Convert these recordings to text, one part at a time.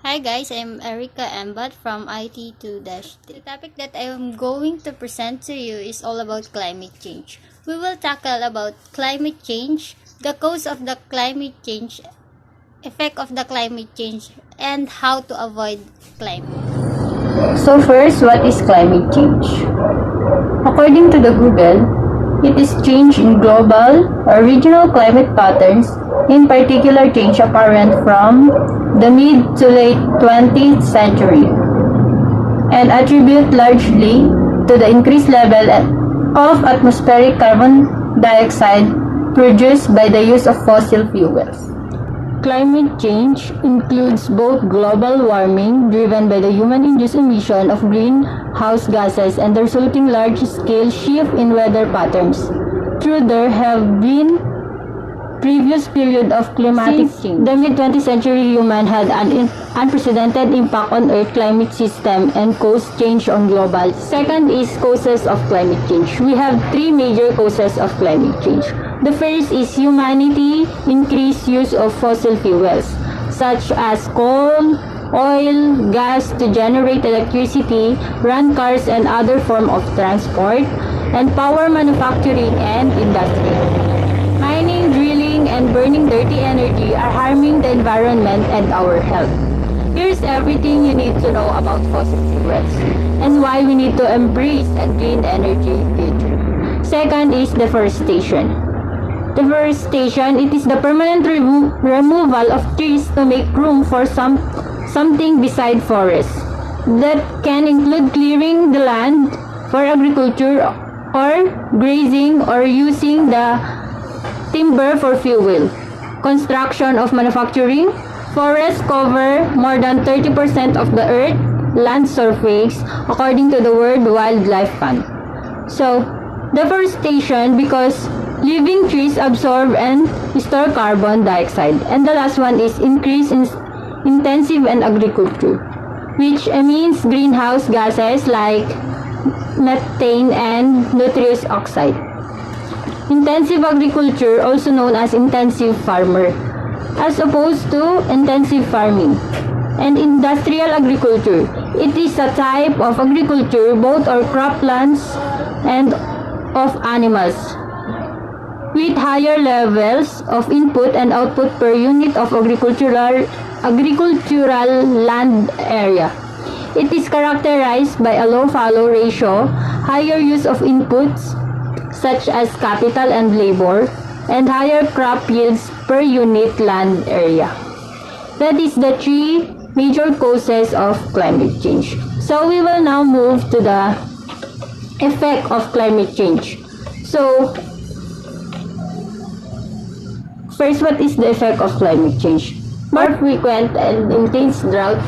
Hi guys, I'm Erica Embat from IT2-. The topic that I am going to present to you is all about climate change. We will tackle about climate change, the cause of the climate change, effect of the climate change, and how to avoid climate. So first, what is climate change? According to the Google, it is change in global or regional climate patterns, in particular change apparent from the mid to late 20th century, and attribute largely to the increased level of atmospheric carbon dioxide produced by the use of fossil fuels. Climate change includes both global warming driven by the human-induced emission of greenhouse gases and the resulting large-scale shift in weather patterns. True, there have been previous period of climatic change. The mid-20th century, human had an unprecedented impact on Earth climate system and caused change on global. Second is causes of climate change. We have three major causes of climate change. The first is humanity increased use of fossil fuels such as coal, oil, gas to generate electricity, run cars and other form of transport, and power manufacturing and industry. Mining, drilling, and burning dirty energy are harming the environment and our health. Here's everything you need to know about fossil fuels and why we need to embrace a clean energy future. Second is deforestation. Deforestation, it is the permanent removal of trees to make room for something beside forests. That can include clearing the land for agriculture or grazing or using the timber for fuel. Construction of manufacturing. Forests cover more than 30% of the Earth's land surface according to the World Wildlife Fund. So, deforestation because living trees absorb and store carbon dioxide. And the last one is increase in intensive and agriculture, which emits greenhouse gases like methane and nitrous oxide. Intensive agriculture, also known as intensive farmer, as opposed to intensive farming. And industrial agriculture, it is a type of agriculture both of croplands and of animals, with higher levels of input and output per unit of agricultural land area. It is characterized by a low-follow ratio, higher use of inputs such as capital and labor, and higher crop yields per unit land area. That is the three major causes of climate change. So we will now move to the effect of climate change. So, first, what is the effect of climate change? More frequent and intense drought,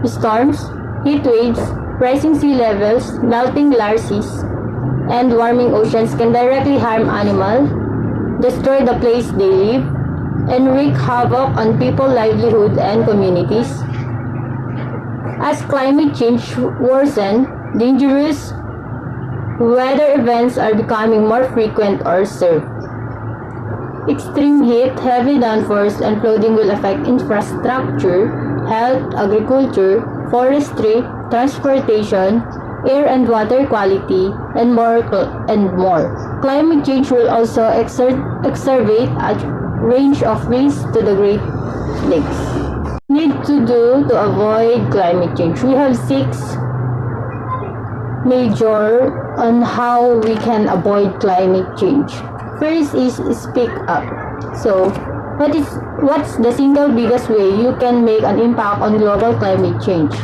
storms, heat waves, rising sea levels, melting glaciers, and warming oceans can directly harm animals, destroy the place they live, and wreak havoc on people's livelihood and communities. As climate change worsens, dangerous weather events are becoming more frequent or severe. Extreme heat, heavy downpours, and flooding will affect infrastructure, health, agriculture, forestry, transportation, air and water quality, and more. Climate change will also exacerbate a range of risks to the Great Lakes. Need to do to avoid climate change. We have 6 major on how we can avoid climate change. First is speak up. So, what's the single biggest way you can make an impact on global climate change?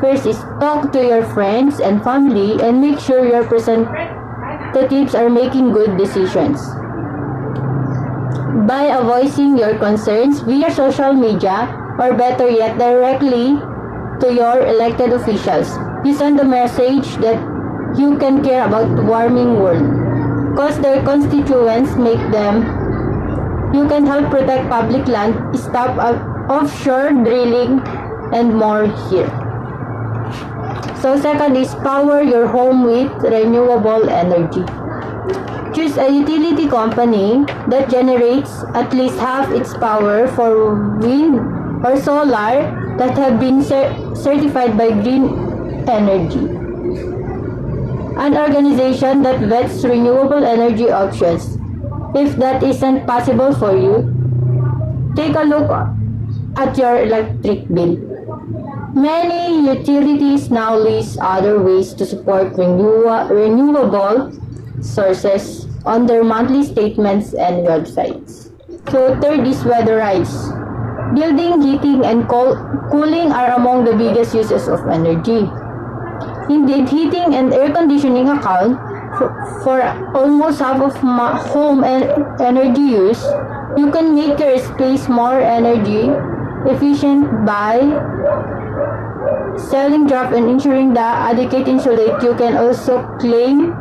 First is talk to your friends and family and make sure your representatives are making good decisions. By voicing your concerns via social media, or better yet, directly to your elected officials, you send a message that you can care about the warming world. Cause their constituents make them. You can help protect public land, stop offshore drilling, and more here. So second is power your home with renewable energy. Choose a utility company that generates at least half its power for wind or solar that have been certified by Green Energy, an organization that vets renewable energy options. If that isn't possible for you, take a look at your electric bill. Many utilities now list other ways to support renewable sources on their monthly statements and websites. So third is weatherize. Building, heating, and cooling are among the biggest uses of energy. Indeed, heating and air conditioning account for almost half of home energy use. You can make your space more energy efficient by selling draft and ensuring the adequate insulate. You can also claim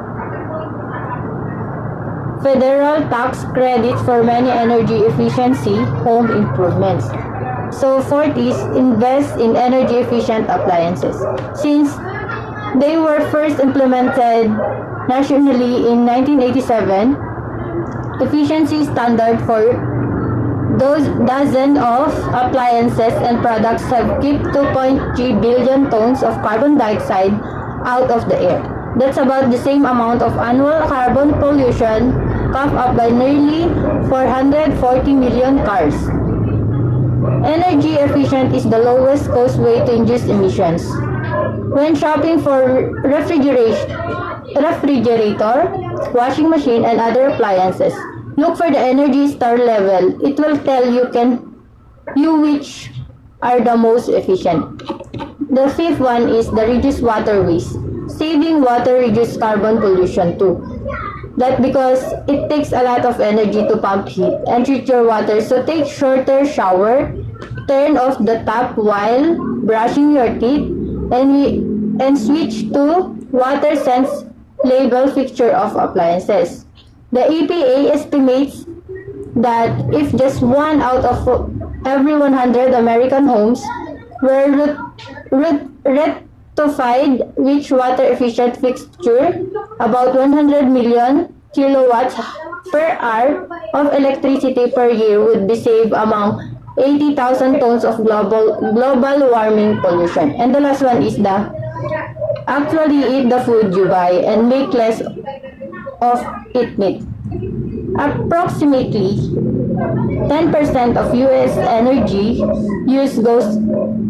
federal tax credits for many energy efficiency home improvements. So fourth is invest in energy efficient appliances. Since they were first implemented nationally in 1987, efficiency standard for those dozen of appliances and products have kept 2.3 billion tons of carbon dioxide out of the air. That's about the same amount of annual carbon pollution coughed up by nearly 440 million cars. Energy efficient is the lowest cost way to reduce emissions. When shopping for refrigerator, washing machine, and other appliances, look for the Energy Star level. It will tell you which are the most efficient. The fifth one is the reduce water waste. Saving water reduces carbon pollution too. That because it takes a lot of energy to pump heat and treat your water. So take shorter shower, turn off the tap while brushing your teeth, and switch to water sense label fixture of appliances. The EPA estimates that if just 1 out of every 100 American homes were rectified with water efficient fixture, about 100 million kilowatts per hour of electricity per year would be saved among 80,000 tons of global warming pollution. And the last one is the actually eat the food you buy and make less of it meat. Approximately 10% of US energy use goes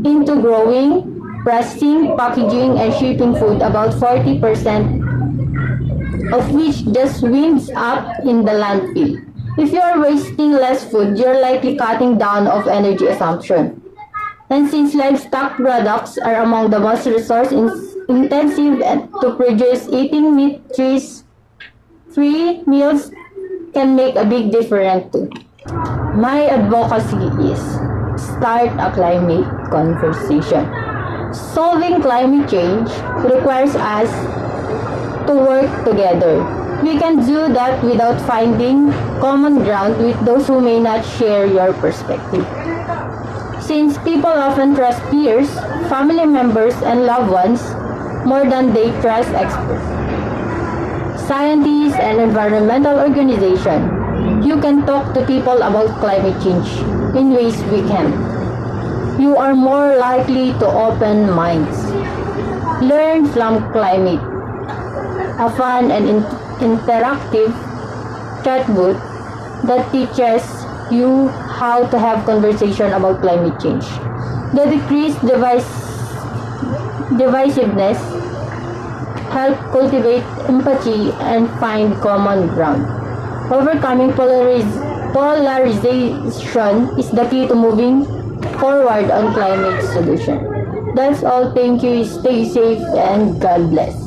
into growing, processing, packaging, and shipping food, about 40% of which just winds up in the landfill. If you are wasting less food, you're likely cutting down of energy consumption. And since livestock products are among the most resource intensive to produce, eating meat-free meals can make a big difference too. My advocacy is start a climate conversation. Solving climate change requires us to work together. We can do that without finding common ground with those who may not share your perspective. Since people often trust peers, family members, and loved ones more than they trust experts, scientists, and environmental organizations, you can talk to people about climate change in ways we can. You are more likely to open minds. Learn from Climate, a fun and interactive chatbot that teaches you how to have conversation about climate change. The decreased divisiveness help cultivate empathy and find common ground. Overcoming polarization is the key to moving forward on climate solution. That's all. Thank you. Stay safe and God bless.